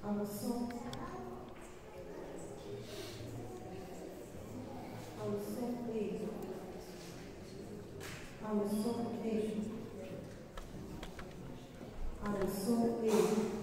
I'm so pleased. I'm so pleased. I'm so pleased.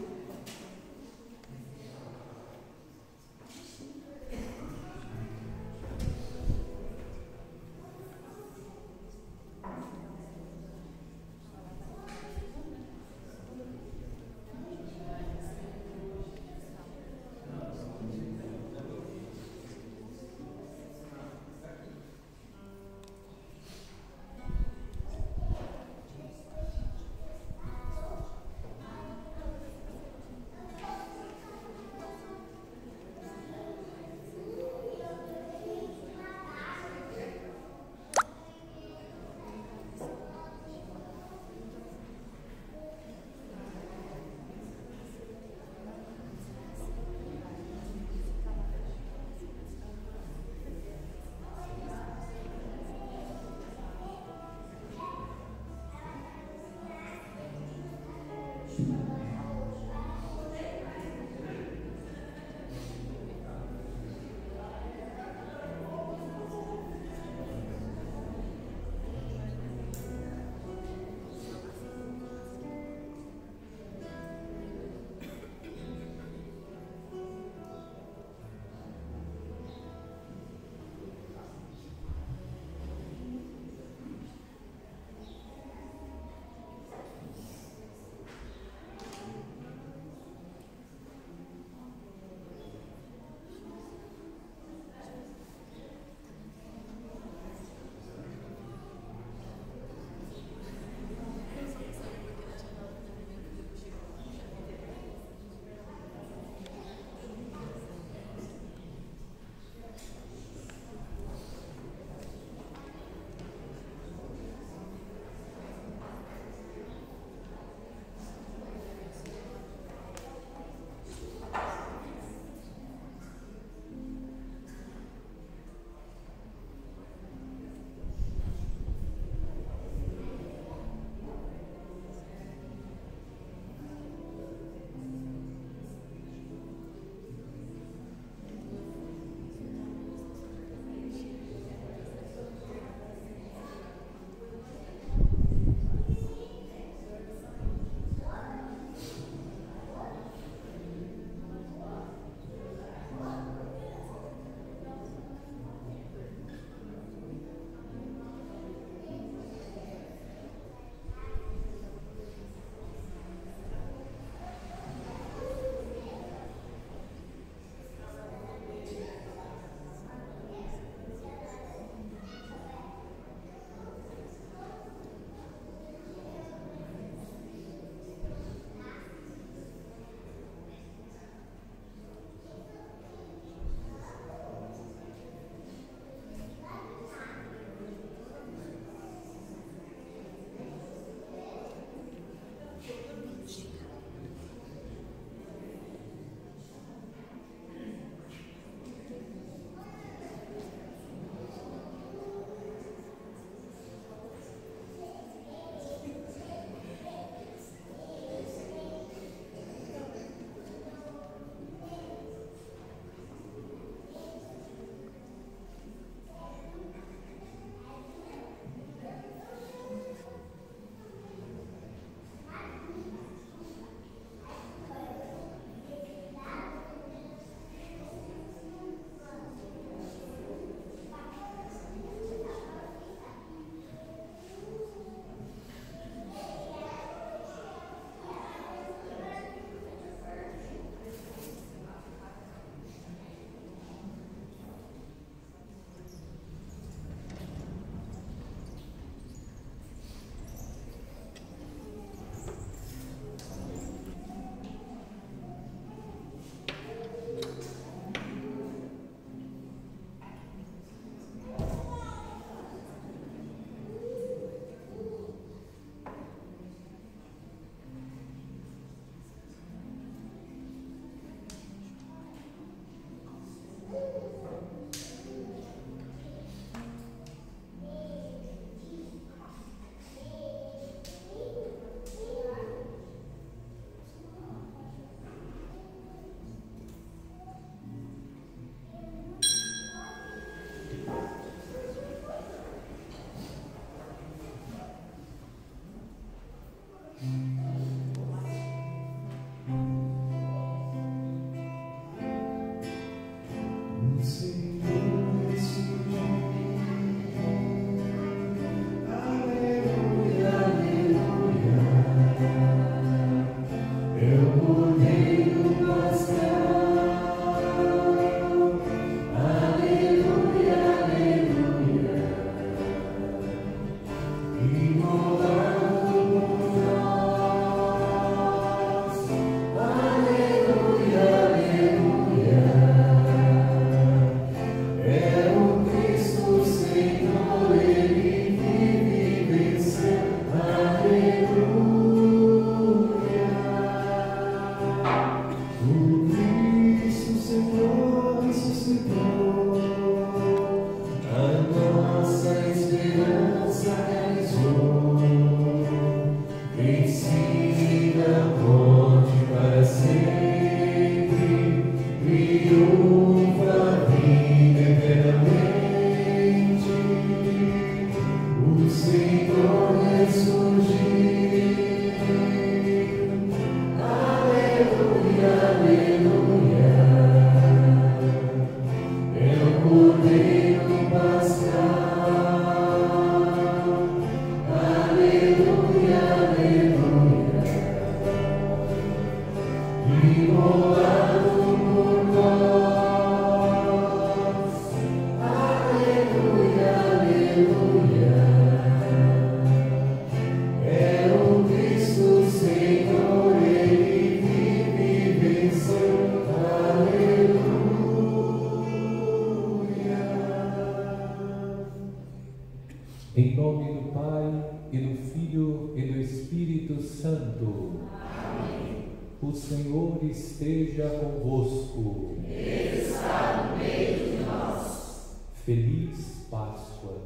Em nome do Pai, e do Filho, e do Espírito Santo. Amém. O Senhor esteja convosco. Ele está no meio de nós. Feliz Páscoa.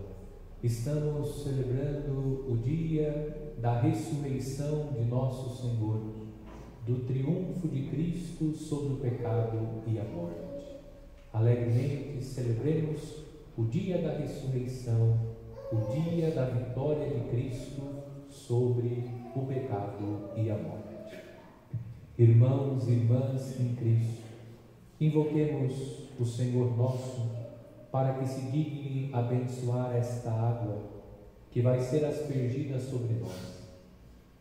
Estamos celebrando o dia da ressurreição de nosso Senhor, do triunfo de Cristo sobre o pecado e a morte. Alegremente celebremos o dia da ressurreição, o dia da vitória de Cristo sobre o pecado e a morte. Irmãos e irmãs em Cristo, invoquemos o Senhor nosso para que se digne abençoar esta água que vai ser aspergida sobre nós,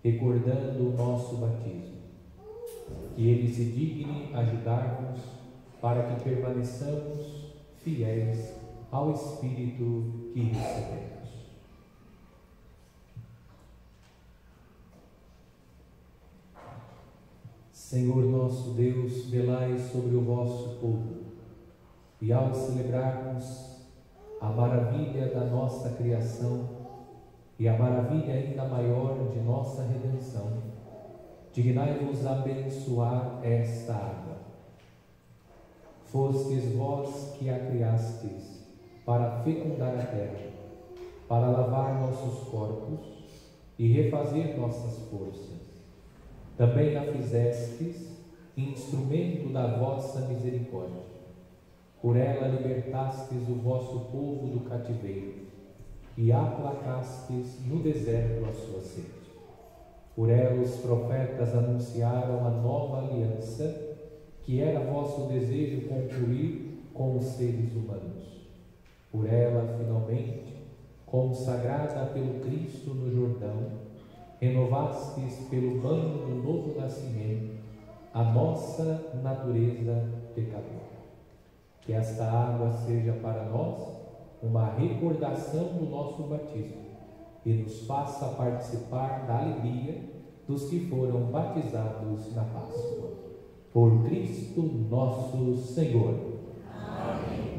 recordando o nosso batismo. Que Ele se digne ajudar-nos para que permaneçamos fiéis ao Espírito que recebemos. Senhor nosso Deus, velai sobre o vosso povo, e ao celebrarmos a maravilha da nossa criação e a maravilha ainda maior de nossa redenção, dignai-vos abençoar esta água. Fostes vós que a criastes para fecundar a terra, para lavar nossos corpos e refazer nossas forças. Também a fizestes instrumento da vossa misericórdia. Por ela libertastes o vosso povo do cativeiro e aplacastes no deserto a sua sede. Por ela os profetas anunciaram a nova aliança, que era vosso desejo concluir com os seres humanos. Por ela, finalmente, consagrada pelo Cristo no Jordão, renovastes pelo banho do novo nascimento a nossa natureza pecadora. Que esta água seja para nós uma recordação do nosso batismo e nos faça participar da alegria dos que foram batizados na Páscoa. Por Cristo nosso Senhor. Amém.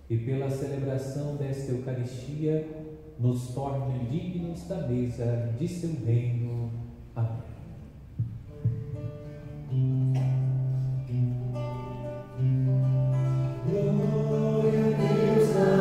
E pela celebração desta Eucaristia, nos torne dignos da mesa de seu reino. Amém. Glória a Deus.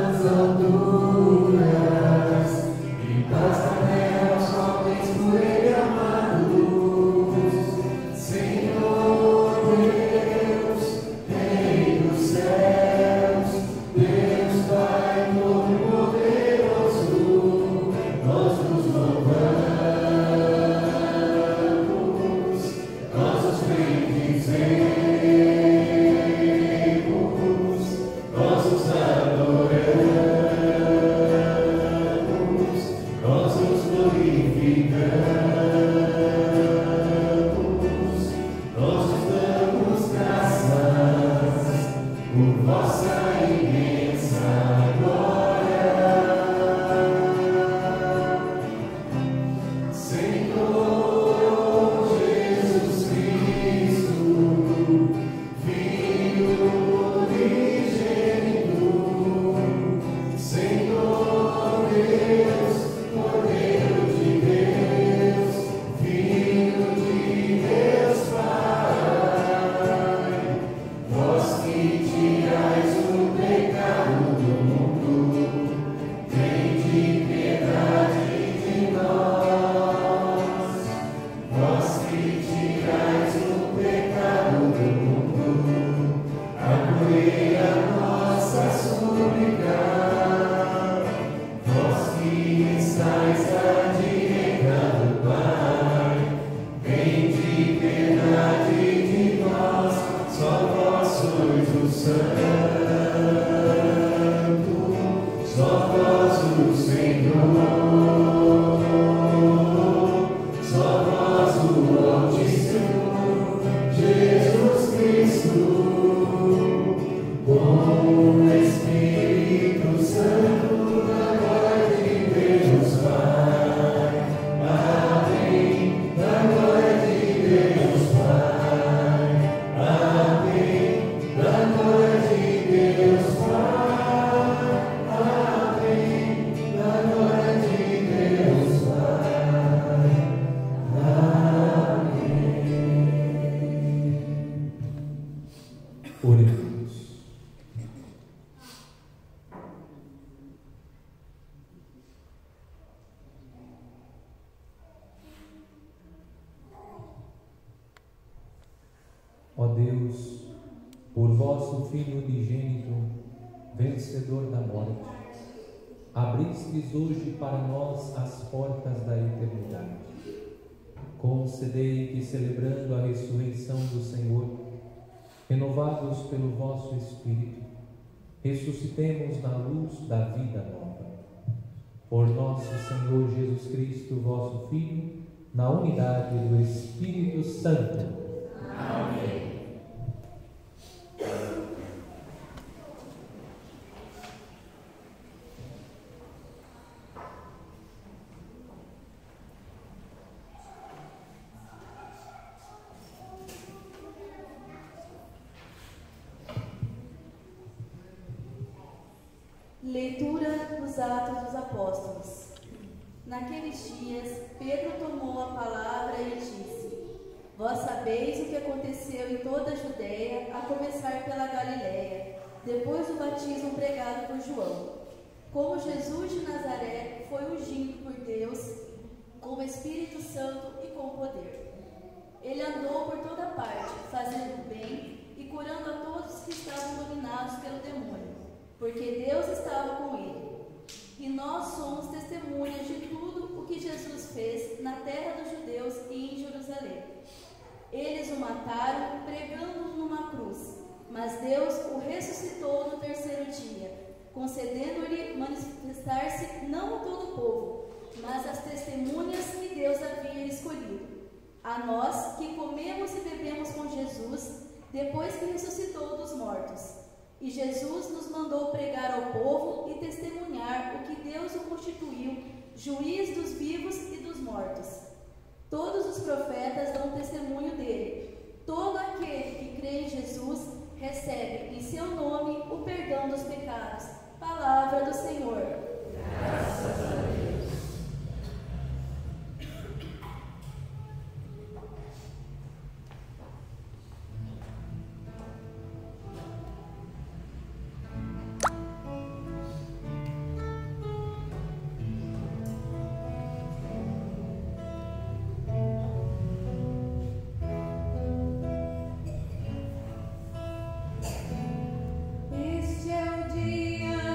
Deus, por vosso Filho unigênito, vencedor da morte, abristes hoje para nós as portas da eternidade. Concedei que, celebrando a ressurreição do Senhor, renovados pelo vosso Espírito, ressuscitemos na luz da vida nova. Por nosso Senhor Jesus Cristo, vosso Filho, na unidade do Espírito Santo. Amém. Leitura dos Atos dos Apóstolos. Naqueles dias, Pedro tomou a palavra e disse: Vós sabeis o que aconteceu em toda a Judéia, a começar pela Galiléia, depois do batismo pregado por João. Como Jesus de Nazaré foi ungido por Deus com o Espírito Santo e com poder. Ele andou por toda parte, fazendo bem e curando a todos que estavam dominados pelo demônio, porque Deus estava com ele. E nós somos testemunhas de tudo o que Jesus fez na terra dos judeus e em Jerusalém. Eles o mataram pregando-o numa cruz, mas Deus o ressuscitou no terceiro dia, concedendo-lhe manifestar-se não a todo o povo, mas às testemunhas que Deus havia escolhido. A nós que comemos e bebemos com Jesus, depois que ressuscitou dos mortos. E Jesus nos mandou pregar ao povo e testemunhar o que Deus o constituiu, juiz dos vivos e dos mortos. Todos os profetas dão testemunho dele. Todo aquele que crê em Jesus recebe em seu nome o perdão dos pecados. Palavra do Senhor. Graças a Deus. Este é o dia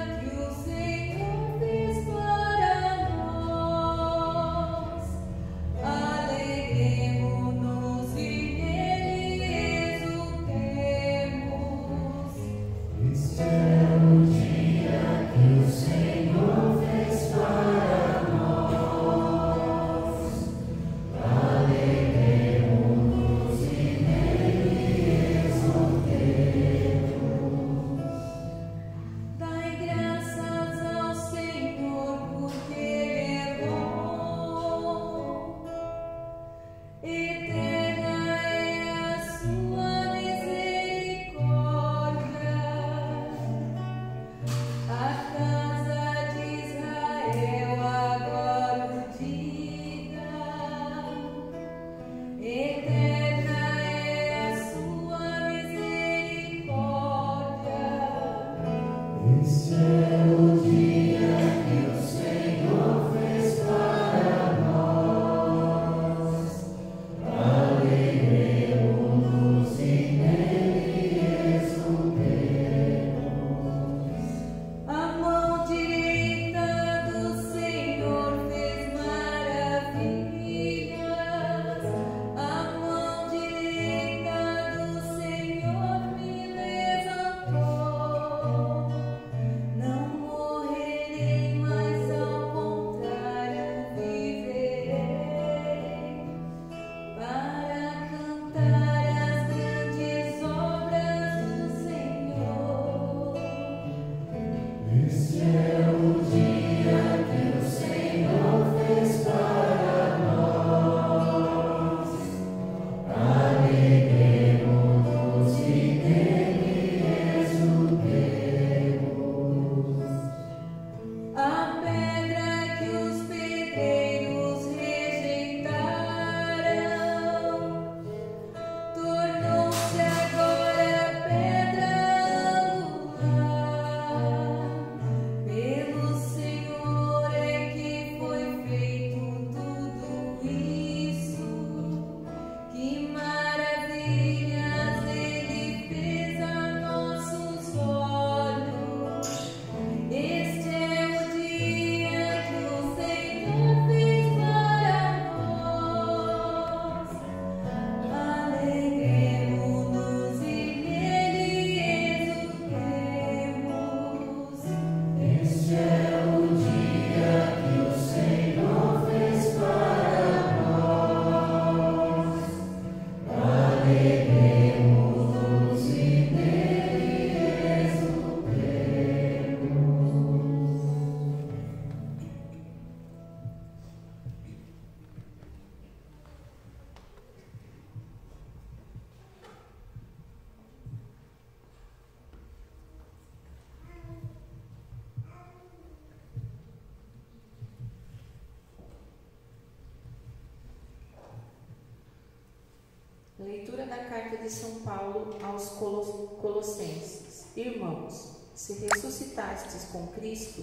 São Paulo aos Colossenses: Irmãos, se ressuscitastes com Cristo,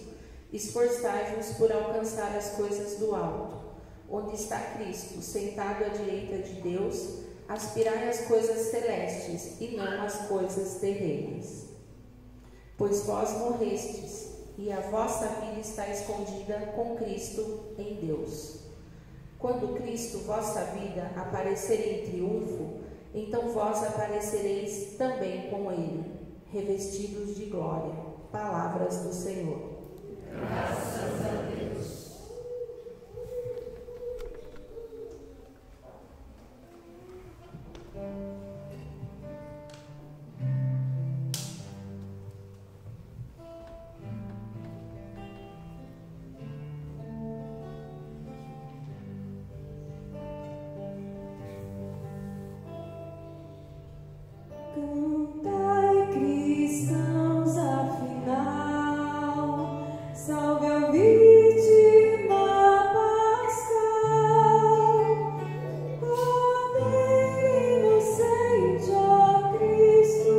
esforçai-vos por alcançar as coisas do alto, onde está Cristo, sentado à direita de Deus. Aspirai às coisas celestes e não às coisas terrenas. Pois vós morrestes, e a vossa vida está escondida com Cristo em Deus. Quando Cristo, vossa vida, aparecer em triunfo, então vós aparecereis também com Ele, revestidos de glória. Palavras do Senhor. Graças a Deus. Cantai, cristãos, afinal, salve a vítima pascal. Poder inocente, ó Cristo,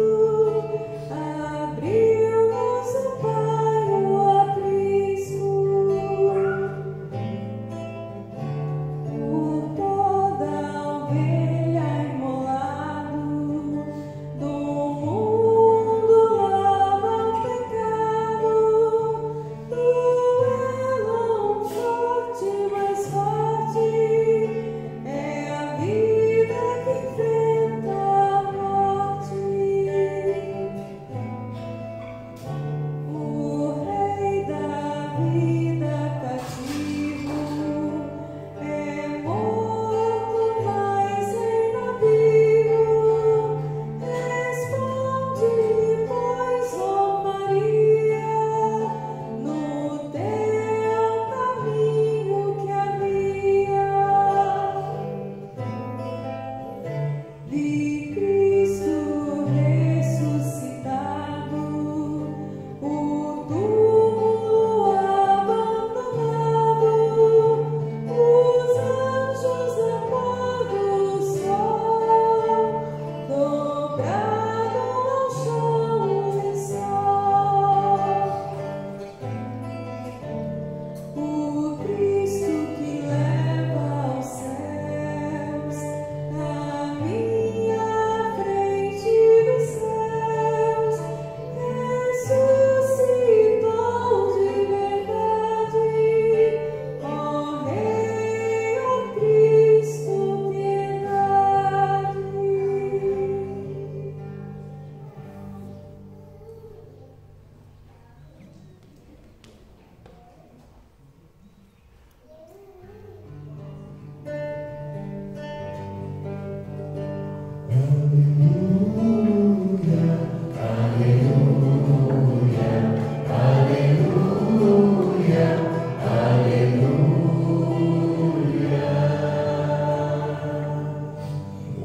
abriu-nos o Pai o aprisco. Por toda ovelha imolado, do mundo lava o pecado, duelo forte, mais forte, é a vida que enfrenta a morte. O Rei da vida cativo é morto, mas reina vivo. Responde, pois, ó Maria, no teu caminho que havia. Vi Cristo ressuscitado, o túmulo abandonado, os anjos a pôr do sol, dobrado ao chão o lençol. Por Cristo que leva aos céus, na minha frente dos céus, ressuscitou de verdade, ó Rei, ó Cristo, piedade.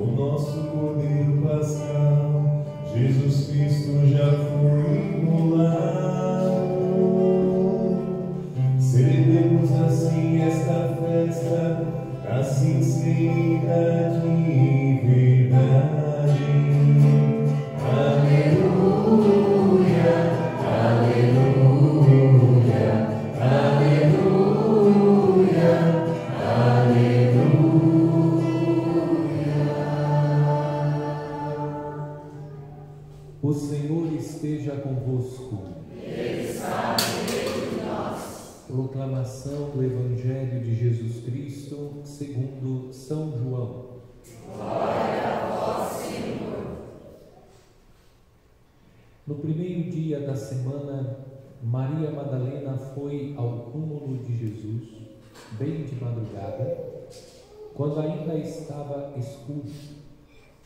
O nosso Cordeiro Pascal, Jesus Cristo já foi imolado. Celebremos assim esta festa, a sinceridade e verdade. Aleluia, aleluia, aleluia, O Senhor esteja convosco. Ele está no meio de nós. Proclamação do Evangelho de Jesus Cristo segundo São João. Glória a vós, Senhor. No primeiro dia da semana, Maria Madalena foi ao túmulo de Jesus, bem de madrugada, quando ainda estava escuro,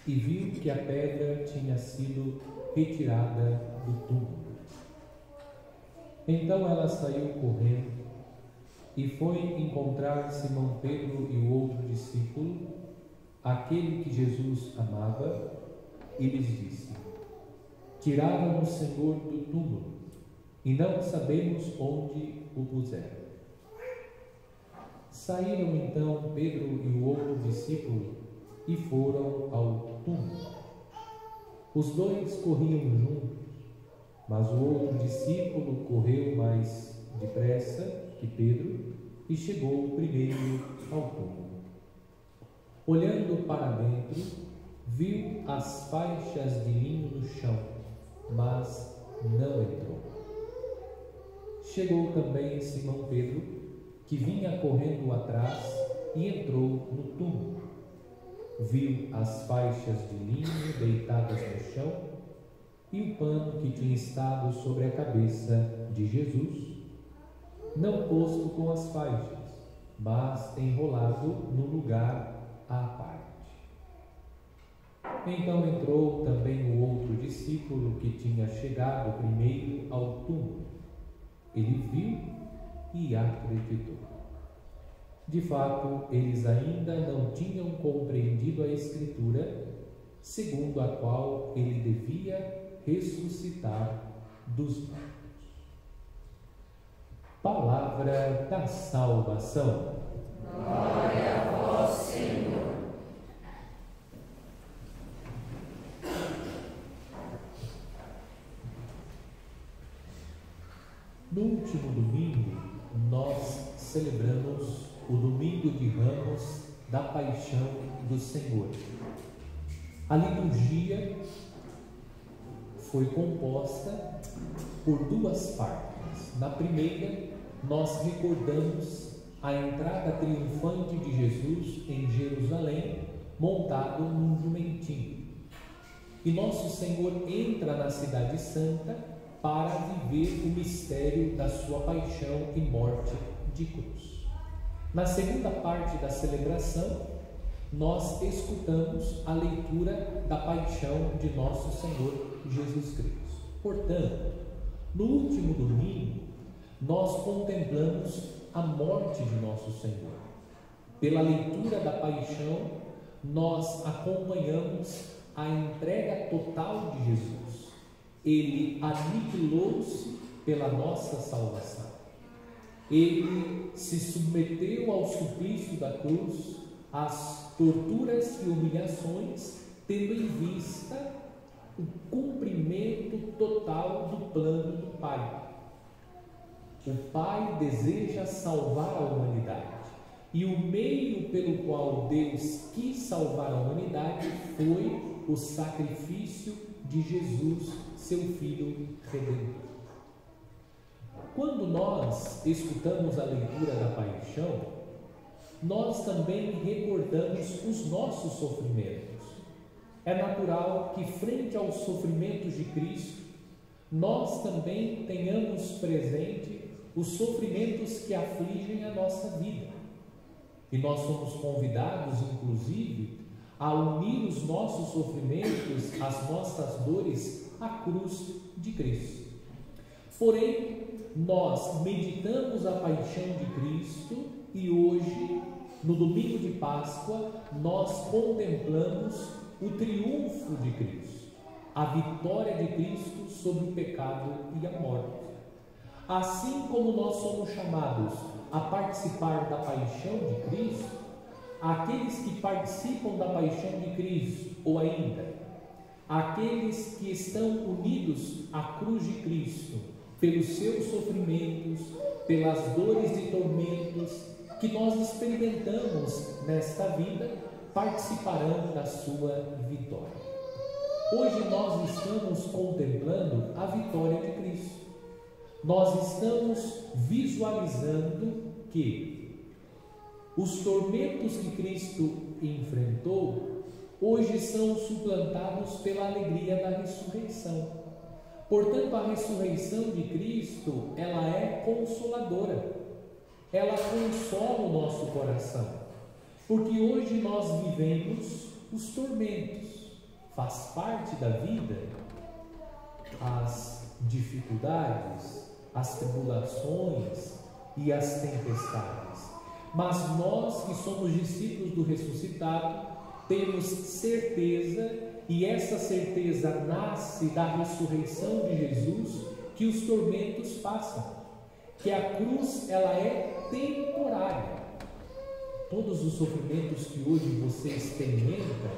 e viu que a pedra tinha sido retirada do túmulo. Então ela saiu correndo e foi encontrar Simão Pedro e o outro discípulo, aquele que Jesus amava, e lhes disse: Tiraram o Senhor do túmulo e não sabemos onde o puseram. Saíram então Pedro e o outro discípulo e foram ao túmulo. Os dois corriam juntos, mas o outro discípulo correu mais depressa que Pedro e chegou primeiro ao túmulo. Olhando para dentro, viu as faixas de linho no chão, mas não entrou. Chegou também Simão Pedro, que vinha correndo atrás, e entrou no túmulo. Viu as faixas de linho deitadas no chão e o pano que tinha estado sobre a cabeça de Jesus, não posto com as faixas, mas enrolado no lugar à parte. Então entrou também o outro discípulo que tinha chegado primeiro ao túmulo. Ele viu e acreditou. De fato, eles ainda não tinham compreendido a Escritura, segundo a qual ele devia ressuscitar dos mortos. Palavra da salvação. Glória a vós, Senhor. No último domingo, nós celebramos o Domingo de Ramos da Paixão do Senhor. A liturgia foi composta por duas partes. Na primeira, nós recordamos a entrada triunfante de Jesus em Jerusalém, montado num jumentinho. E nosso Senhor entra na Cidade Santa para viver o mistério da sua paixão e morte de cruz. Na segunda parte da celebração, nós escutamos a leitura da paixão de nosso Senhor Jesus Cristo. Portanto, no último domingo, nós contemplamos a morte de nosso Senhor. Pela leitura da paixão, nós acompanhamos a entrega total de Jesus. Ele aniquilou-se pela nossa salvação. Ele se submeteu ao suplício da cruz, às torturas e humilhações, tendo em vista o cumprimento total do plano do Pai. O Pai deseja salvar a humanidade, e o meio pelo qual Deus quis salvar a humanidade foi o sacrifício de Jesus, seu Filho Redentor. Quando nós escutamos a leitura da paixão, nós também recordamos os nossos sofrimentos. É natural que, frente aos sofrimentos de Cristo, nós também tenhamos presente os sofrimentos que afligem a nossa vida. E nós somos convidados, inclusive, a unir os nossos sofrimentos, as nossas dores, à cruz de Cristo. Porém, nós meditamos a paixão de Cristo e hoje, no domingo de Páscoa, nós contemplamos o triunfo de Cristo, a vitória de Cristo sobre o pecado e a morte. Assim como nós somos chamados a participar da paixão de Cristo, aqueles que participam da paixão de Cristo, ou ainda, aqueles que estão unidos à cruz de Cristo, pelos seus sofrimentos, pelas dores e tormentos que nós experimentamos nesta vida, participarão da sua vitória. Hoje nós estamos contemplando a vitória de Cristo. Nós estamos visualizando que os tormentos que Cristo enfrentou hoje são suplantados pela alegria da ressurreição. Portanto, a ressurreição de Cristo, ela é consoladora. Ela consola o nosso coração. Porque hoje nós vivemos os tormentos. Faz parte da vida as dificuldades, as tribulações e as tempestades. Mas nós que somos discípulos do ressuscitado, temos certeza, e essa certeza nasce da ressurreição de Jesus, que os tormentos passam, que a cruz ela é temporária. Todos os sofrimentos que hoje você experimenta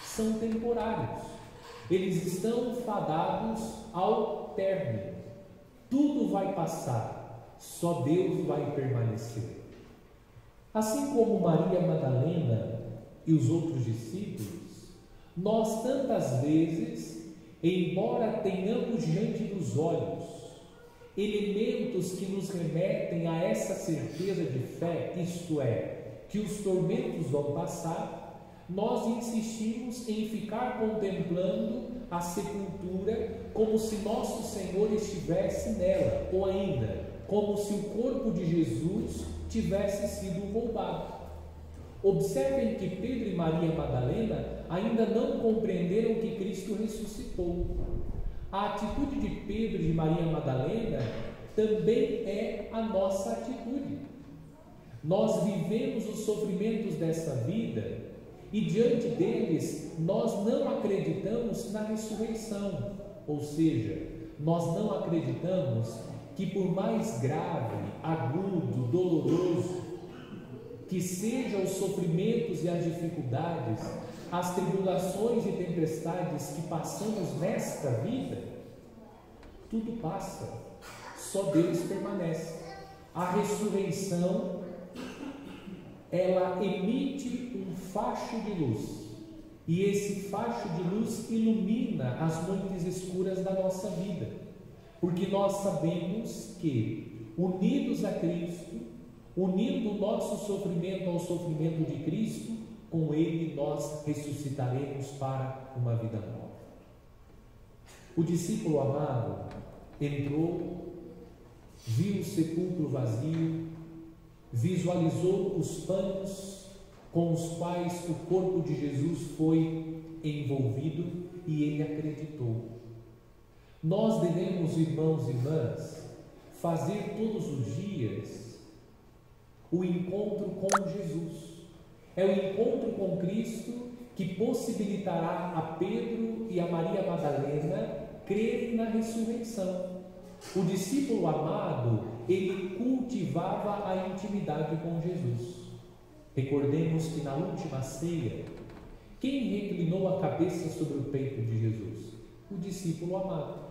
são temporários. eles estão fadados ao término. Tudo vai passar, só Deus vai permanecer. Assim como Maria Madalena e os outros discípulos, nós tantas vezes, embora tenhamos diante dos olhos elementos que nos remetem a essa certeza de fé, isto é, que os tormentos vão passar, nós insistimos em ficar contemplando a sepultura como se nosso Senhor estivesse nela, ou ainda, como se o corpo de Jesus tivesse sido roubado. Observem que Pedro e Maria Madalena ainda não compreenderam que Cristo ressuscitou. A atitude de Pedro e de Maria Madalena também é a nossa atitude. Nós vivemos os sofrimentos dessa vida e diante deles nós não acreditamos na ressurreição, ou seja, nós não acreditamos que por mais grave, agudo, doloroso que sejam os sofrimentos e as dificuldades, as tribulações e tempestades que passamos nesta vida, tudo passa, só Deus permanece. A ressurreição, ela emite um facho de luz, e esse facho de luz ilumina as noites escuras da nossa vida, porque nós sabemos que, unidos a Cristo, unindo o nosso sofrimento ao sofrimento de Cristo, com Ele nós ressuscitaremos para uma vida nova. O discípulo amado entrou, viu o sepulcro vazio, visualizou os panos com os quais o corpo de Jesus foi envolvido e ele acreditou. Nós devemos, irmãos e irmãs, fazer todos os dias o encontro com Jesus. É o encontro com Cristo que possibilitará a Pedro e a Maria Madalena crerem na ressurreição. O discípulo amado, ele cultivava a intimidade com Jesus. Recordemos que na última ceia, quem reclinou a cabeça sobre o peito de Jesus? O discípulo amado.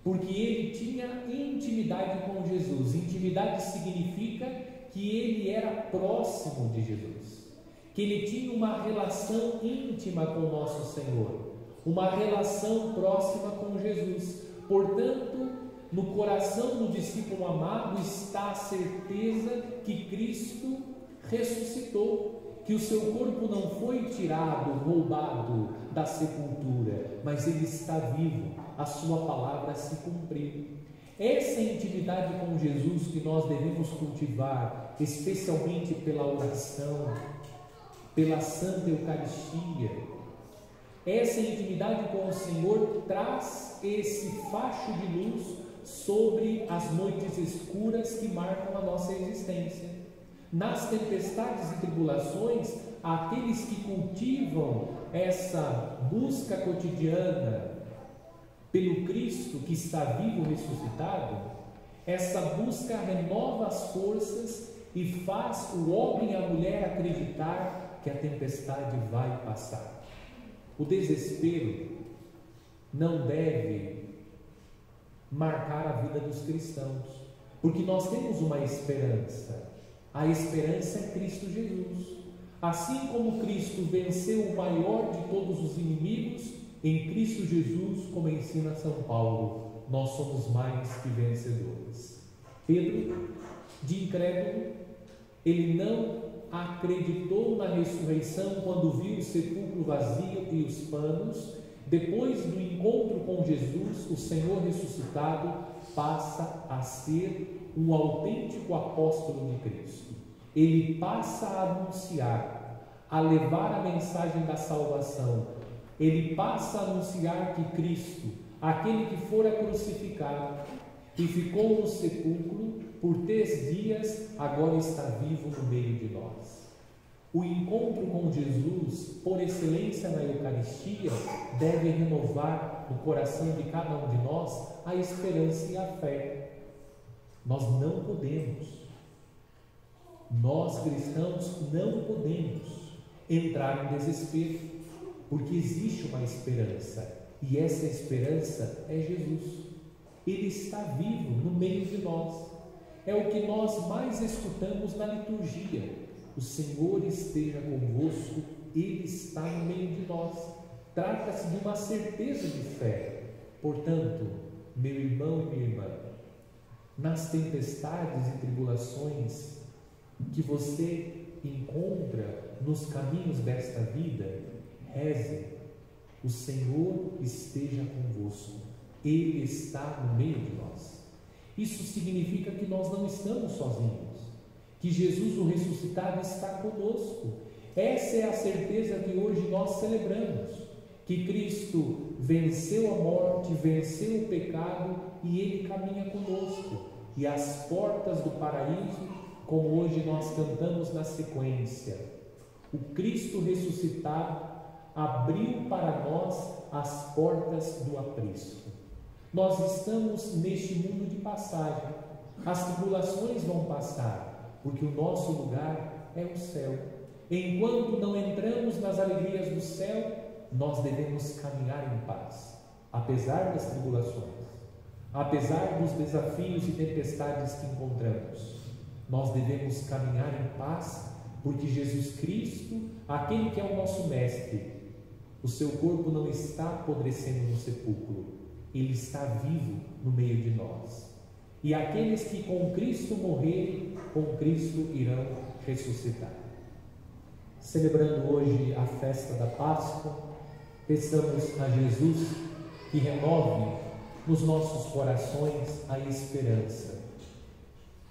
Porque ele tinha intimidade com Jesus. Intimidade significa que ele era próximo de Jesus, que ele tinha uma relação íntima com o nosso Senhor, uma relação próxima com Jesus. Portanto, no coração do discípulo amado está a certeza que Cristo ressuscitou, que o seu corpo não foi tirado, roubado da sepultura, mas ele está vivo, a sua palavra se cumpriu. Essa intimidade com Jesus que nós devemos cultivar, especialmente pela oração, pela Santa Eucaristia, essa intimidade com o Senhor traz esse facho de luz sobre as noites escuras que marcam a nossa existência. Nas tempestades e tribulações, aqueles que cultivam essa busca cotidiana pelo Cristo que está vivo ressuscitado, essa busca renova as forças e faz o homem e a mulher acreditar que a tempestade vai passar. O desespero não deve marcar a vida dos cristãos, porque nós temos uma esperança. A esperança é Cristo Jesus. Assim como Cristo venceu o maior de todos os inimigos, em Cristo Jesus, como ensina São Paulo, nós somos mais que vencedores. Pedro, de incrédulo, ele não acreditou na ressurreição quando viu o sepulcro vazio e os panos. Depois do encontro com Jesus, o Senhor ressuscitado passa a ser um autêntico apóstolo de Cristo. Ele passa a anunciar, a levar a mensagem da salvação. Ele passa a anunciar que Cristo, aquele que fora crucificado e ficou no sepulcro por 3 dias, agora está vivo no meio de nós. O encontro com Jesus, por excelência na Eucaristia, deve renovar no coração de cada um de nós a esperança e a fé. Nós não podemos, nós cristãos não podemos entrar em desespero, porque existe uma esperança. E essa esperança é Jesus. Ele está vivo no meio de nós. É o que nós mais escutamos na liturgia. O Senhor esteja convosco, Ele está no meio de nós. Trata-se de uma certeza de fé. Portanto, meu irmão e minha irmã, nas tempestades e tribulações que você encontra nos caminhos desta vida, reze: o Senhor esteja convosco, Ele está no meio de nós. Isso significa que nós não estamos sozinhos, que Jesus, o ressuscitado, está conosco. Essa é a certeza que hoje nós celebramos, que Cristo venceu a morte, venceu o pecado e Ele caminha conosco. E as portas do paraíso, como hoje nós cantamos na sequência, o Cristo ressuscitado abriu para nós as portas do aprisco. Nós estamos neste mundo de passagem. As tribulações vão passar, porque o nosso lugar é o céu. Enquanto não entramos nas alegrias do céu, nós devemos caminhar em paz, apesar das tribulações, apesar dos desafios e tempestades que encontramos. Nós devemos caminhar em paz, porque Jesus Cristo, aquele que é o nosso mestre, o seu corpo não está apodrecendo no sepulcro, ele está vivo no meio de nós. E aqueles que com Cristo morrerem, com Cristo irão ressuscitar. Celebrando hoje a festa da Páscoa, peçamos a Jesus que renove nos nossos corações a esperança.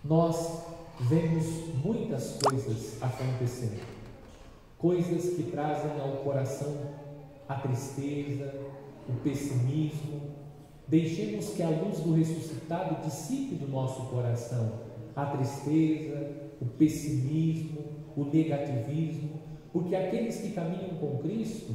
Nós vemos muitas coisas acontecendo, coisas que trazem ao coração a tristeza, o pessimismo. Deixemos que a luz do ressuscitado dissipe do nosso coração a tristeza, o pessimismo, o negativismo, porque aqueles que caminham com Cristo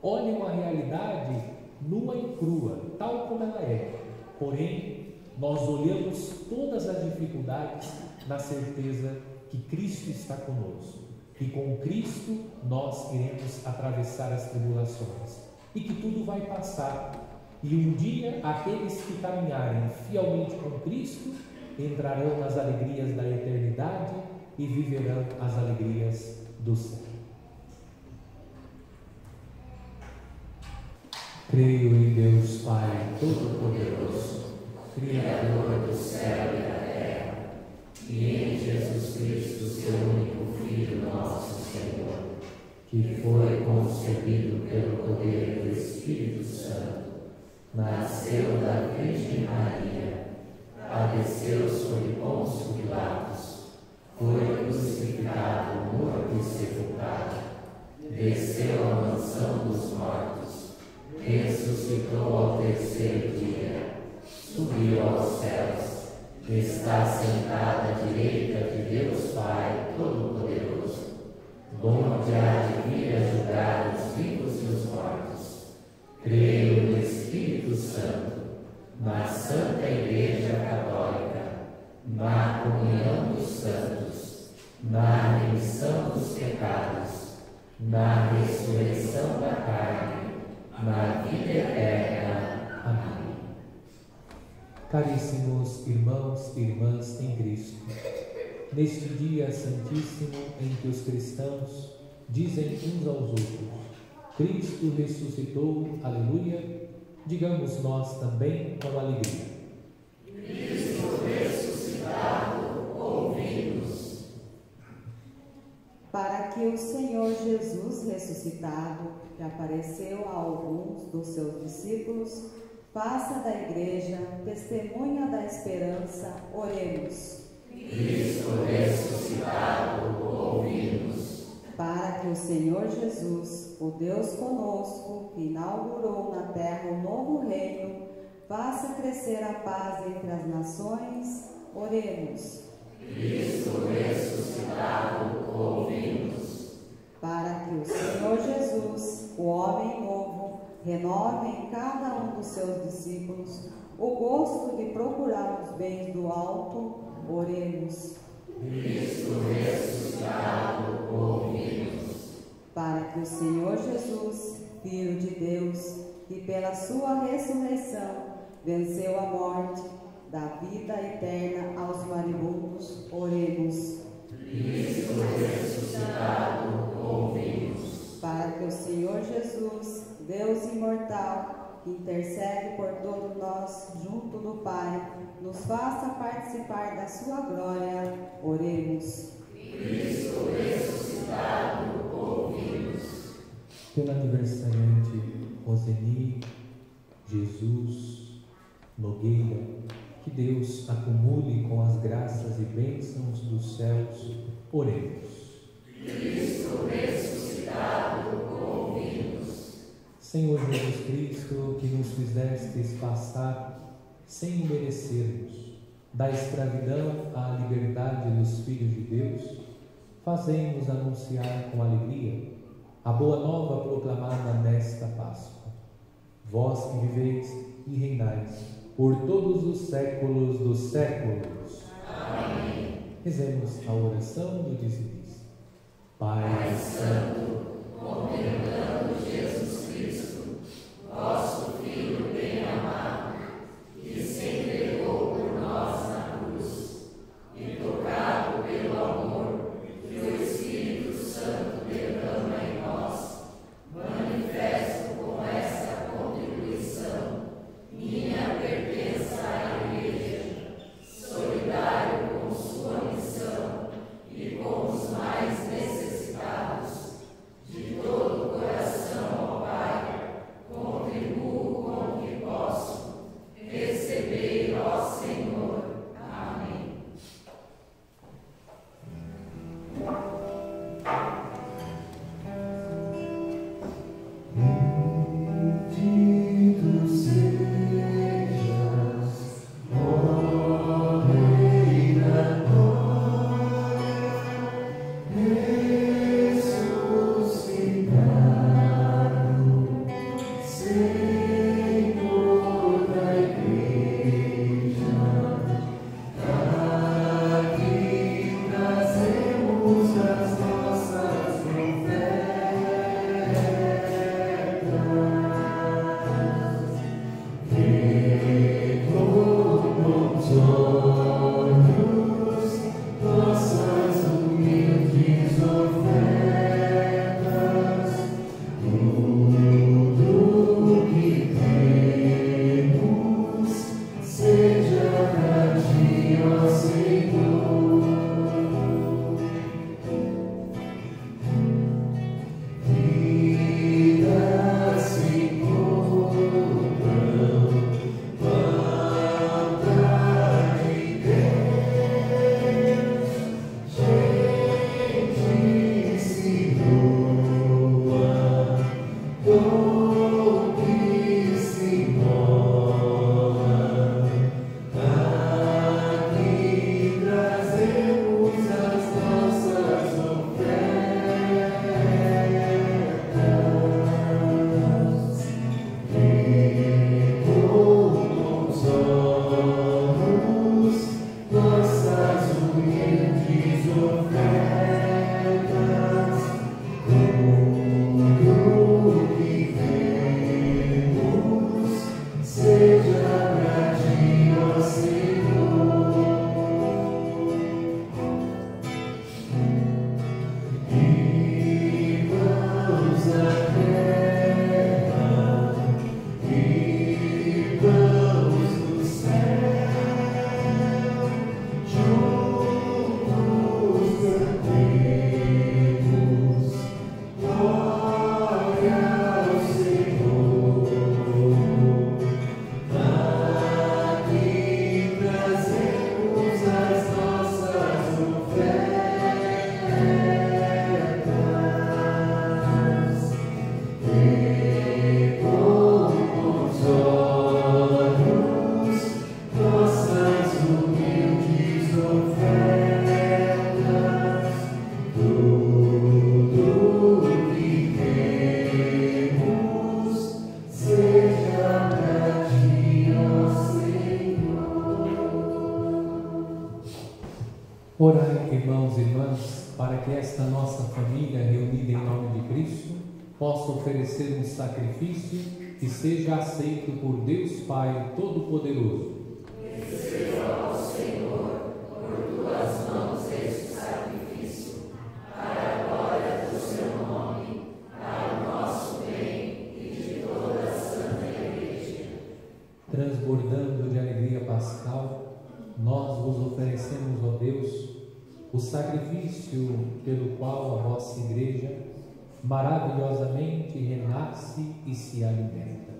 olham a realidade nua e crua, tal como ela é. Porém, nós olhamos todas as dificuldades na certeza que Cristo está conosco, que com Cristo nós iremos atravessar as tribulações e que tudo vai passar. E um dia aqueles que caminharem fielmente com Cristo entrarão nas alegrias da eternidade e viverão as alegrias do céu. Creio em Deus Pai Todo-Poderoso, Criador do céu e da terra, e em Jesus Cristo, seu único Filho, nosso Senhor, que foi concebido pelo poder do Espírito Santo, nasceu da Virgem Maria, padeceu sob Pôncio Pilatos, foi crucificado, morto e sepultado, desceu à mansão dos mortos, ressuscitou ao terceiro dia, subiu aos céus, está sentado à direita de Deus Pai Todo-Poderoso, donde há de vir a julgar os vivos e os mortos. Creio no Espírito Santo, na Santa Igreja Católica, na comunhão dos santos, na remissão dos pecados, na ressurreição da carne, na vida eterna. Amém. Caríssimos irmãos e irmãs em Cristo, neste dia santíssimo em que os cristãos dizem uns aos outros: Cristo ressuscitou, aleluia, digamos nós também com alegria: Cristo ressuscitado, ouvimos. Para que o Senhor Jesus ressuscitado, que apareceu a alguns dos seus discípulos, faça da Igreja testemunha da esperança, oremos. Cristo ressuscitado, ouvimos. Para que o Senhor Jesus, o Deus conosco, que inaugurou na terra um novo reino, faça crescer a paz entre as nações, oremos. Cristo ressuscitado, ouvimos. Para que o Senhor Jesus, o homem novo, renove em cada um dos seus discípulos o gosto de procurar os bens do alto, oremos. Cristo ressuscitado, ouvimos. Para que o Senhor Jesus, Filho de Deus, e pela sua ressurreição venceu a morte, dá vida eterna aos moribundos. Oremos. Cristo ressuscitado, ouve-nos. Para que o Senhor Jesus, Deus imortal, que intercede por todos nós junto do Pai, nos faça participar da sua glória. Oremos. Cristo ressuscitado, ouve-nos. Pela aniversariante Roseni Jesus Nogueira, que Deus acumule com as graças e bênçãos dos céus. Oremos. Cristo ressuscitado, ouve-nos. Senhor Jesus Cristo, que nos fizestes passar sem merecermos da escravidão à liberdade dos filhos de Deus, fazei-nos anunciar com alegria a boa nova proclamada nesta Páscoa. Vós que viveis e reinais por todos os séculos dos séculos. Amém. Rezemos a oração do dizimista. Pai Santo, contemplando Jesus Cristo, vosso Filho bem-amado, que se entregou por nós na cruz, e tocado pelo amor que o Espírito Santo derrama em nós, manifesto com essa contribuição minha pertença à Igreja, solidário com sua missão e com os mais necessitados. De todo o coração, ó Pai, contribuo com o que posso. Recebei, ó Senhor. Amém. Bendito sejas, ó Rei da glória, ressuscitado, Senhor da Igreja. Aqui trazemos as nossas ofertas, que com os olhos nossas humildes ofertas, tudo que temos seja pra ti, ó Senhor. Vidas se encontram, palavra de Deus, gente se doa, dom que se mola. Aqui trazemos as nossas ofertas, que com os olhos nossas humildes ofertas, tudo que temos seja pra ti, ó Senhor. Irmãos da terra, irmãos do céu, juntos cantemos glória ao Senhor. Aqui trazemos as nossas ofertas, que com os olhos nossas humildes ofertas, tudo que temos seja pra ti, ó Senhor. Orai, irmãos e irmãs, para que esta nossa família reunida em nome de Cristo possa oferecer um sacrifício que seja aceito por Deus Pai Todo-Poderoso. Receba, ó Senhor, por tuas mãos este sacrifício, para a glória do seu nome, para o nosso bem e de toda a Santa Igreja. Transbordando de alegria pascal, nós vos oferecemos, ó Deus, o sacrifício pelo qual a vossa Igreja maravilhosamente renasce e se alimenta.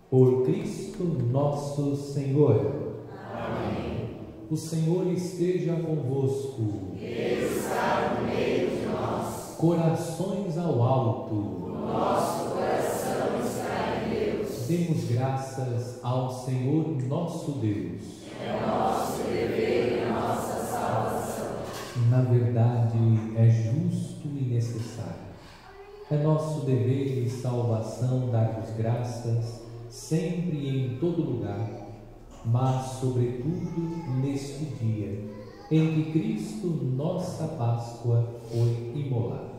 Por Cristo nosso Senhor. Amém. O Senhor esteja convosco. Ele está no meio de nós. Corações ao alto. O nosso coração está em Deus. Demos graças ao Senhor nosso Deus. É nosso dever e nossa salvação. Na verdade, é justo e necessário. É nosso dever e salvação dar-vos graças, sempre e em todo lugar, mas, sobretudo, neste dia, em que Cristo, nossa Páscoa, foi imolado.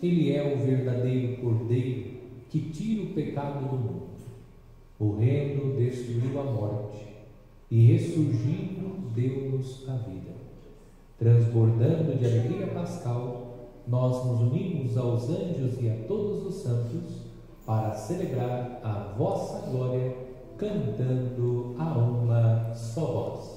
Ele é o verdadeiro Cordeiro que tira o pecado do mundo. Morrendo, destruiu a morte, e ressurgindo, deu-nos a vida. Transbordando de alegria pascal, nós nos unimos aos anjos e a todos os santos para celebrar a vossa glória, cantando a uma só voz.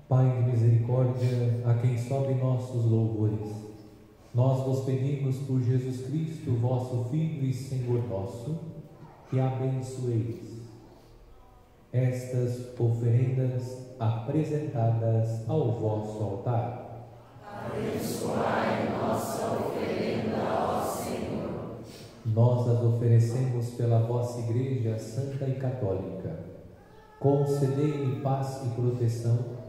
Pai de misericórdia, a quem sobe nossos louvores, nós vos pedimos por Jesus Cristo, vosso Filho e Senhor nosso, que abençoeis estas oferendas apresentadas ao vosso altar. Abençoai nossa oferenda, ó Senhor. Nós as oferecemos pela vossa Igreja Santa e Católica. Concedei-lhe paz e proteção,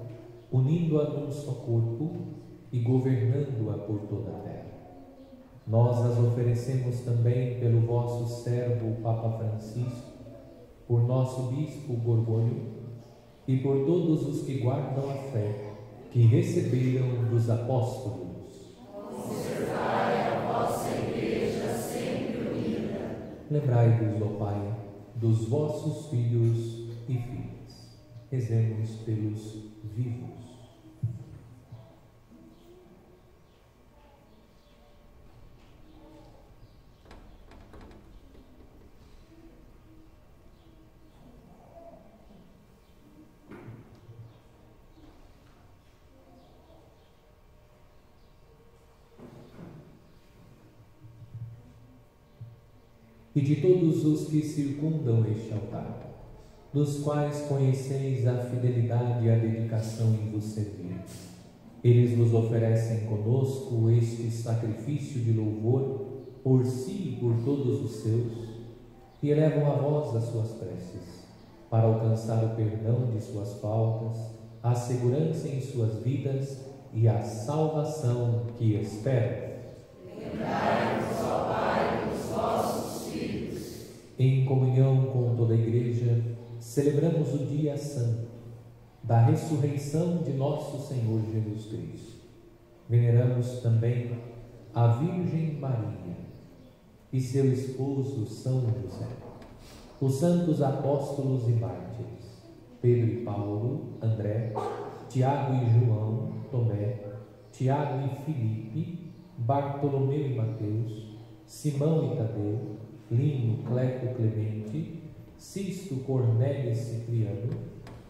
unindo-a num só corpo e governando-a por toda a terra. Nós as oferecemos também pelo vosso servo, o Papa Francisco, por nosso Bispo Borgônio e por todos os que guardam a fé que receberam dos apóstolos. Conservai a vossa Igreja sempre unida. Lembrai-vos, ó Pai, dos vossos filhos e filhas. Rezemos pelos vivos. e de todos os que circundam este altar, dos quais conheceis a fidelidade e a dedicação em vos servir. Eles vos oferecem conosco este sacrifício de louvor por si e por todos os seus, e elevam a vós as suas preces, para alcançar o perdão de suas faltas, a segurança em suas vidas e a salvação que esperam. Lembrai-vos, ó Pai, dos vossos filhos. Em comunhão com toda a Igreja, celebramos o dia santo da ressurreição de nosso Senhor Jesus Cristo. Veneramos também a Virgem Maria e seu esposo São José, os santos apóstolos e mártires, Pedro e Paulo, André, Tiago e João, Tomé, Tiago e Filipe, Bartolomeu e Mateus, Simão e Tadeu, Lino, Cleto, Clemente, Sisto, Cornélio e Cipriano,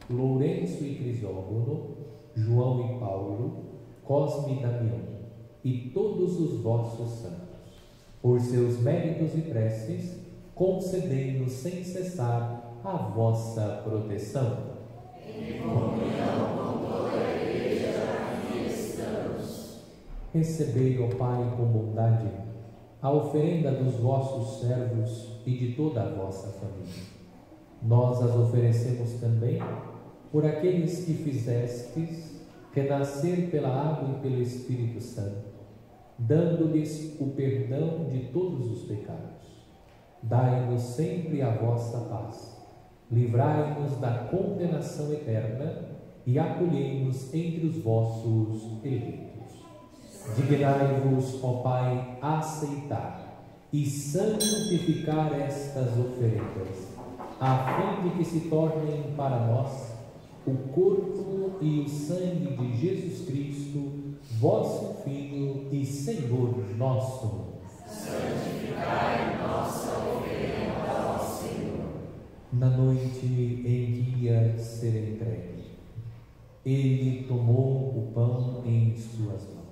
Lourenço e Crisógono, João e Paulo, Cosme e Damião, e todos os vossos santos. Por seus méritos e preces, concedei-nos sem cessar a vossa proteção. Em comunhão com toda a Igreja, aqui estamos. Recebei, ó Pai, com bondade, a oferenda dos vossos servos e de toda a vossa família. Nós as oferecemos também por aqueles que fizestes renascer pela água e pelo Espírito Santo, dando-lhes o perdão de todos os pecados. Dai-nos sempre a vossa paz, livrai-nos da condenação eterna e acolhei-nos entre os vossos eleitos. Dignai-vos, ó Pai, a aceitar e santificar estas oferendas, a fim de que se tornem para nós o corpo e o sangue de Jesus Cristo, vosso Filho e Senhor nosso. Santificai nossa oferenda ao Senhor. Na noite em que ia ser entregue, ele tomou o pão em suas mãos,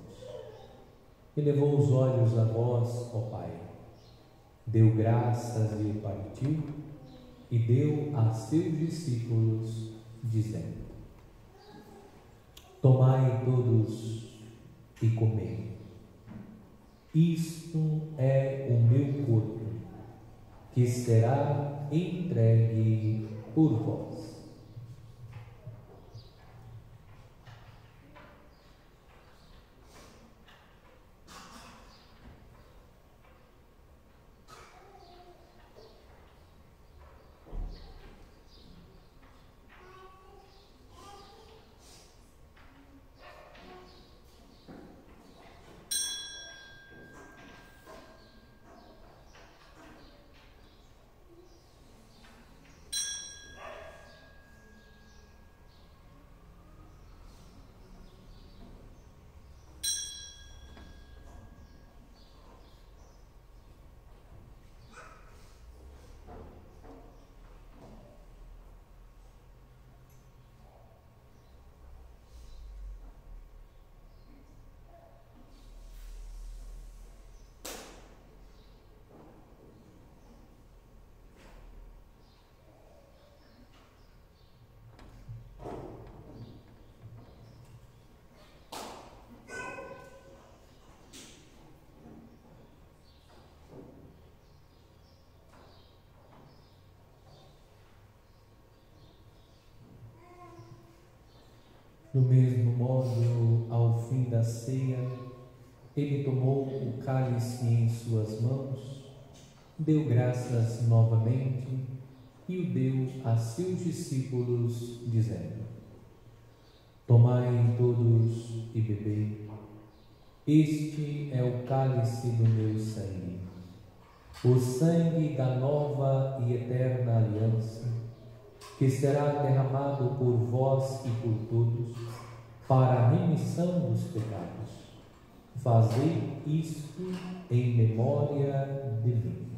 elevou os olhos a vós, ó Pai, deu graças e partiu, e deu a seus discípulos, dizendo: tomai todos e comei. Isto é o meu corpo, que será entregue por vós. Do mesmo modo, ao fim da ceia, ele tomou o cálice em suas mãos, deu graças novamente e o deu a seus discípulos, dizendo: tomai todos e bebei. Este é o cálice do meu sangue, o sangue da nova e eterna aliança, que será derramado por vós e por todos, para a remissão dos pecados. Fazei isto em memória de mim.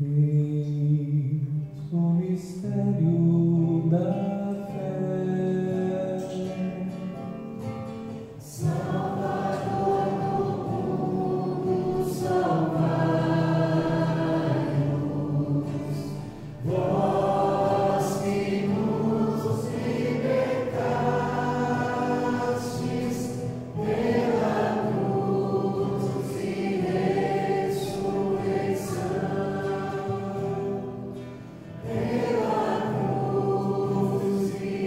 Eis o mistério da fé. Salvador do mundo, salvai-nos, vós que nos libertastes pela cruz e ressurreição, pela cruz e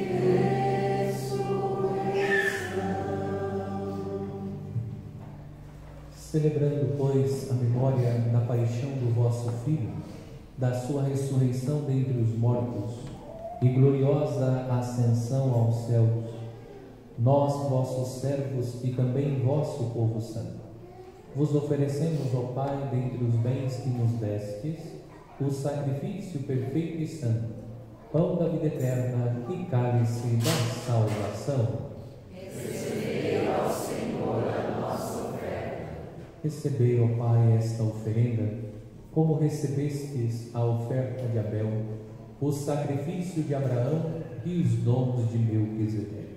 Celebrando, pois, a memória da paixão do vosso Filho, da sua ressurreição dentre os mortos e gloriosa ascensão aos céus, nós, vossos servos e também vosso povo santo, vos oferecemos, ó Pai, dentre os bens que nos destes, o sacrifício perfeito e santo, pão da vida eterna e cálice da salvação. Recebei, ó Pai, esta oferenda, como recebestes a oferta de Abel, o sacrifício de Abraão e os dons de Melquisedeque.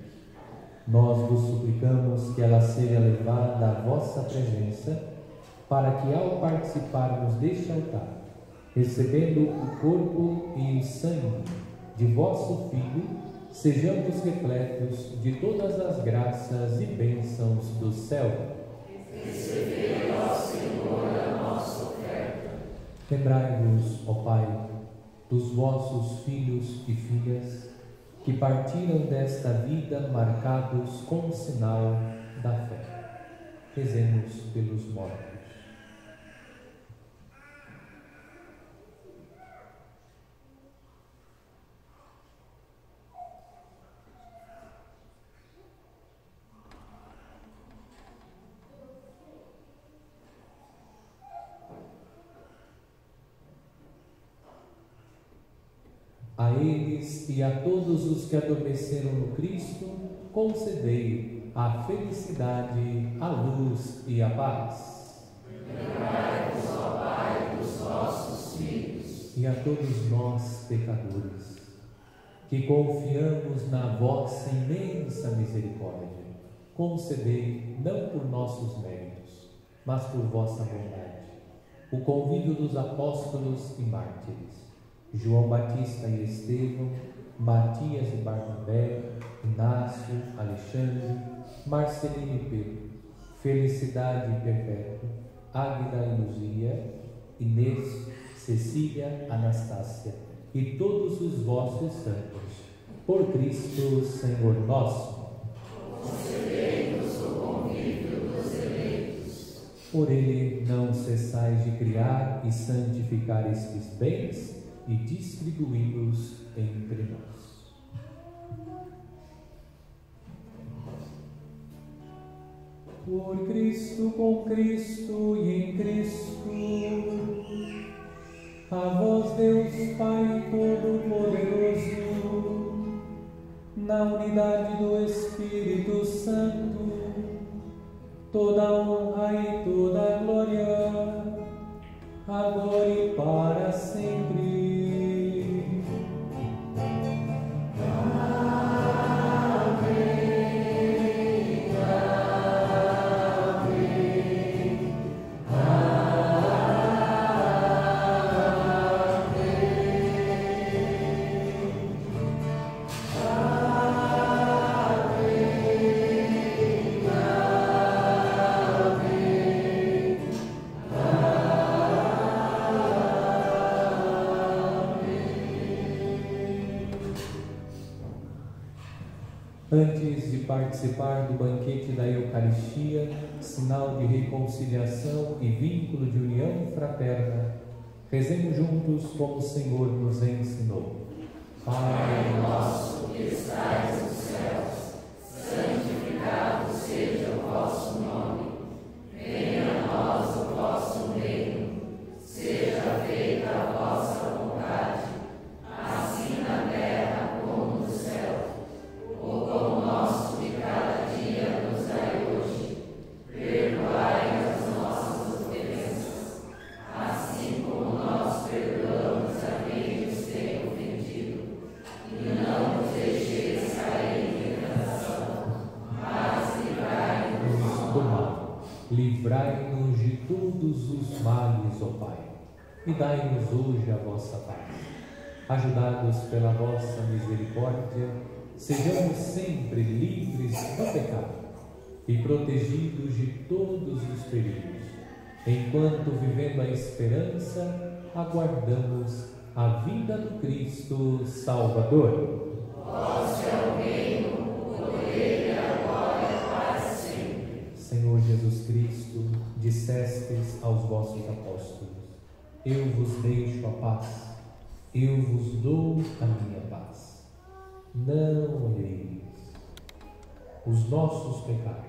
Nós vos suplicamos que ela seja levada à vossa presença, para que, ao participarmos deste altar, recebendo o corpo e o sangue de vosso Filho, sejamos repletos de todas as graças e bênçãos do céu. Recebei, ó Senhor, a nossa oferta. Lembrai-vos, ó Pai, dos vossos filhos e filhas que partiram desta vida marcados com o sinal da fé. Rezemos pelos mortos. A eles e a todos os que adormeceram no Cristo, concedei a felicidade, a luz e a paz. Lembrai-vos, ó Pai, dos vossos filhos. E a todos nós, pecadores, que confiamos na vossa imensa misericórdia, concedei, não por nossos méritos, mas por vossa bondade, o convívio dos apóstolos e mártires, João Batista e Estevão, Matias e Barnabé, Inácio, Alexandre, Marcelino e Pedro, Felicidade e Perpétua, Águida e Luzia, Inês, Cecília, Anastácia e todos os vossos santos, por Cristo Senhor nosso. Concedei-nos o convívio dos eleitos. Por ele não cessais de criar e santificar estes bens e distribuí-los entre nós. Por Cristo, com Cristo e em Cristo, a vós, Deus Pai Todo-Poderoso, na unidade do Espírito Santo, toda honra e toda glória, agora e para sempre. Antes de participar do banquete da Eucaristia, sinal de reconciliação e vínculo de união fraterna, rezemos juntos como o Senhor nos ensinou. Pai nosso que estais nos céus, santificado seja o vosso nome. Venha a nós o vosso reino. Seja feita a vossa vontade, assim na terra como no céu. O pão nosso de cada dia nos dai hoje. Perdoai as nossas ofensas, assim como nós perdoamos livrai-nos de todos os males, ó Pai, e dai-nos hoje a vossa paz. Ajudados pela vossa misericórdia, sejamos sempre livres do pecado e protegidos de todos os perigos, enquanto, vivendo a esperança, aguardamos a vinda do Cristo Salvador. Vosso é o reino, o poder e a glória para sempre. Senhor Jesus Cristo, dissestes aos vossos apóstolos: eu vos deixo a paz, eu vos dou a minha paz. Não olheis os nossos pecados,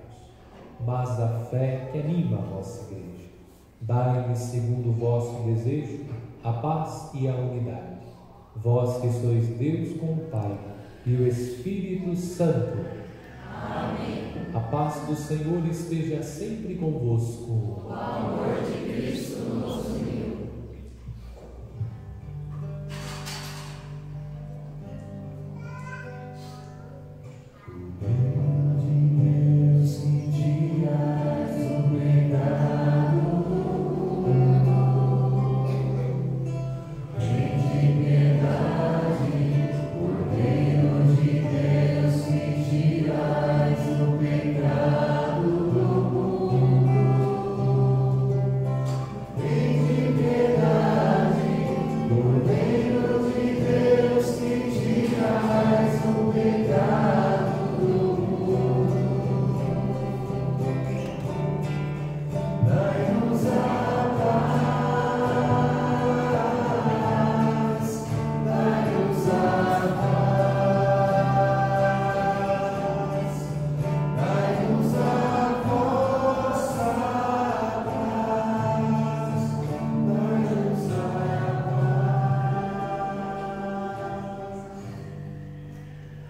mas a fé que anima a vossa igreja. Dai-lhes, segundo o vosso desejo, a paz e a unidade. Vós que sois Deus com o Pai e o Espírito Santo. Amém. A paz do Senhor esteja sempre convosco. O amor de Cristo nos uniu.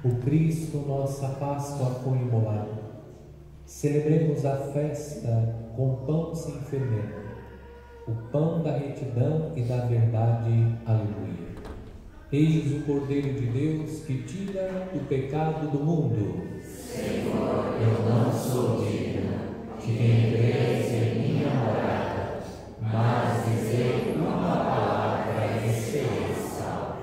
O Cristo, nossa Páscoa, foi imolado. Celebremos a festa com pão sem fermento, o pão da retidão e da verdade. Aleluia. Eis o Cordeiro de Deus que tira o pecado do mundo. Senhor, eu não sou digna de entres em minha morada, mas dizei uma palavra e serei salvo.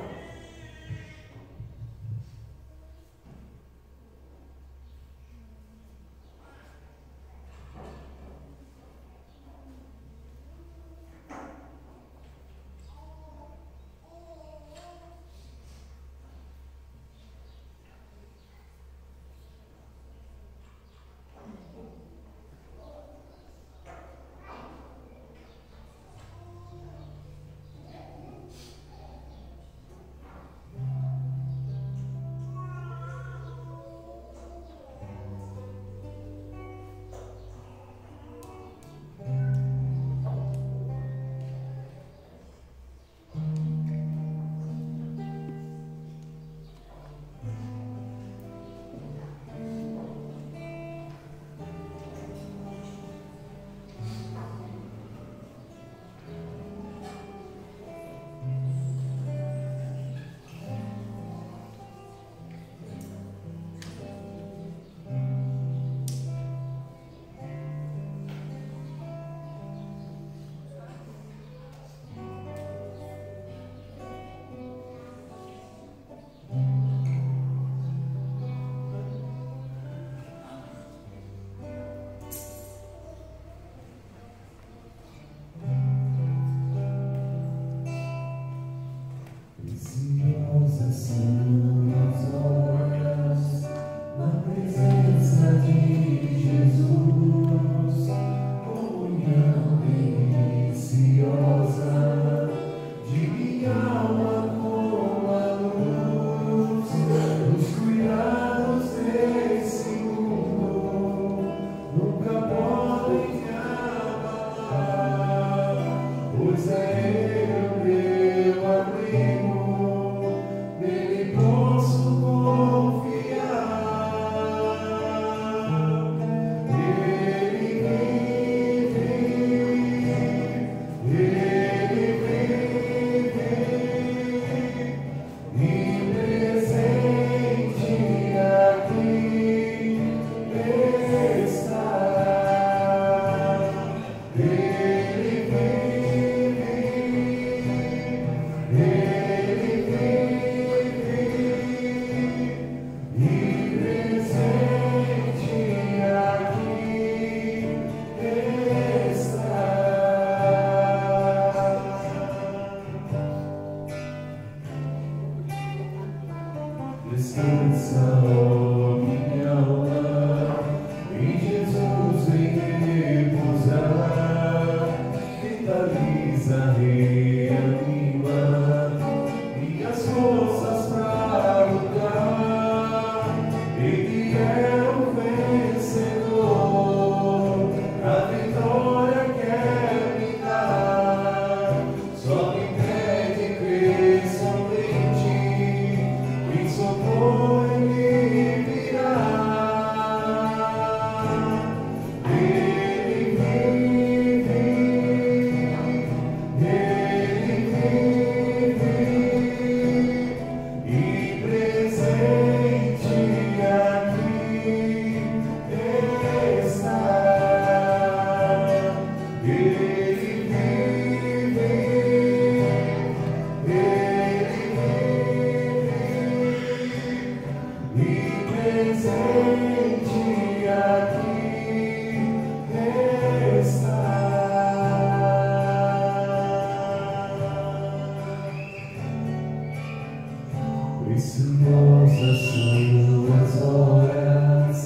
Preciosas suas horas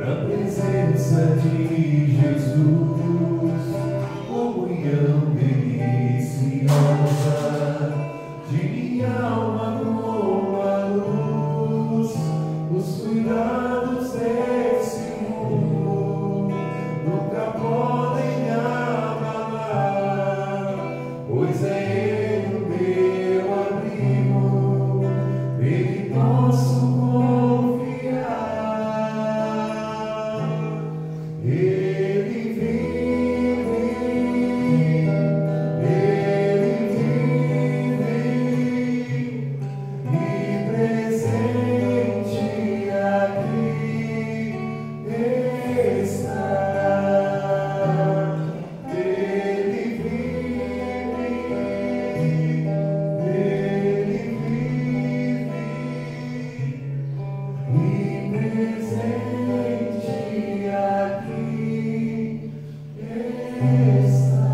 na presença de Jesus, comunhão deliciosa de minha alma como a luz, os cuidados desse mundo nunca podem abalar, pois é Ele o meu abrigo. Nele posso confiar, Ele vive e presente aqui está. Ele vive e presente aqui está.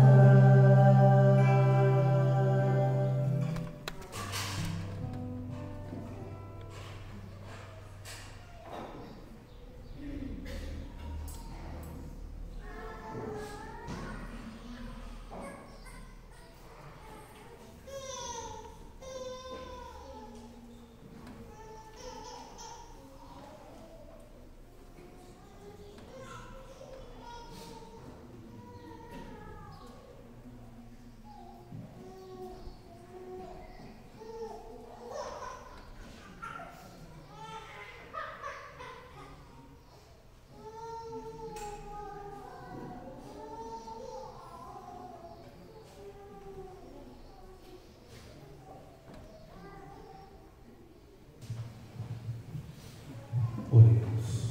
Oremos.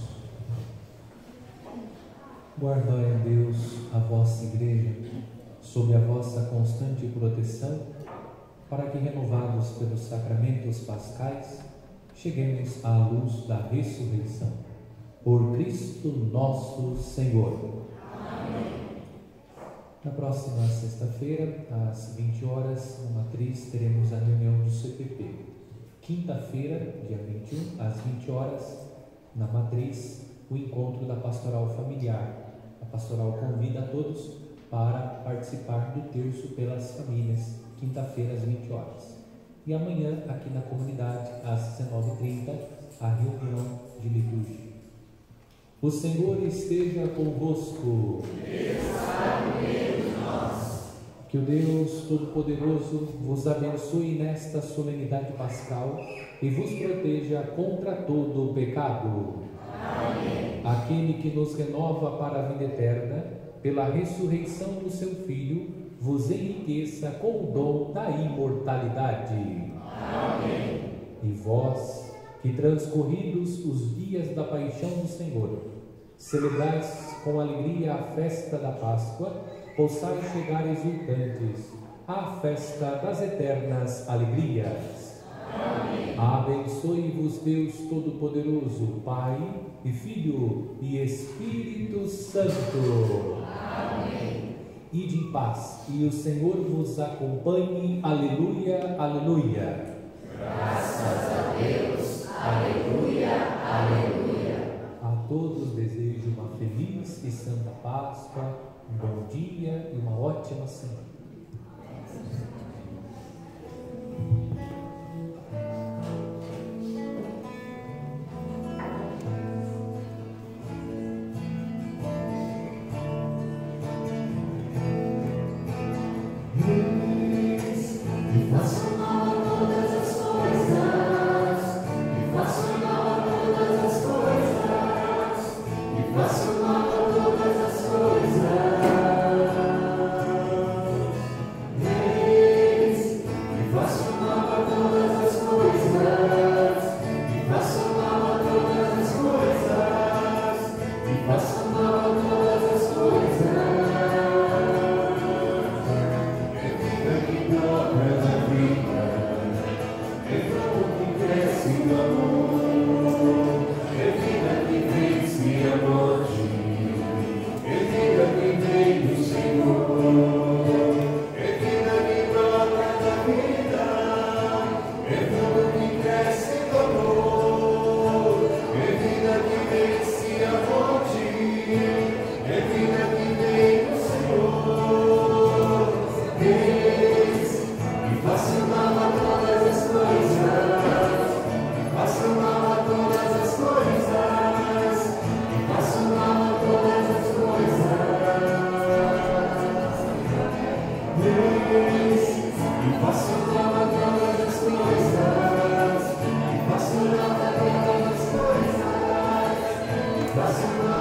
Guardai, Deus, a vossa Igreja, sob a vossa constante proteção, para que, renovados pelos sacramentos pascais, cheguemos à luz da ressurreição. Por Cristo nosso Senhor. Amém. Na próxima sexta-feira, às 20 horas, na Matriz, teremos a reunião do CPP. Quinta-feira, dia 21, às 20 horas, na Matriz, o encontro da Pastoral Familiar. A Pastoral convida a todos para participar do terço pelas famílias, quinta-feira, às 20 horas. E amanhã, aqui na comunidade, às 19h30, a reunião de liturgia. O Senhor esteja convosco. Que o Deus Todo-Poderoso vos abençoe nesta solenidade pascal e vos proteja contra todo o pecado. Amém. Aquele que nos renova para a vida eterna, pela ressurreição do seu Filho, vos enriqueça com o dom da imortalidade. Amém. E vós, que transcorridos os dias da paixão do Senhor, celebrais com alegria a festa da Páscoa, possais chegar exultantes à festa das eternas alegrias. Amém. Abençoe-vos Deus Todo-Poderoso, Pai e Filho e Espírito Santo. Amém. Ide em paz e o Senhor vos acompanhe. Aleluia, aleluia. Graças a Deus. Aleluia, aleluia. A todos desejo uma feliz e santa Páscoa, um bom dia e uma ótima semana. Faça nova todas as coisas. Senhor.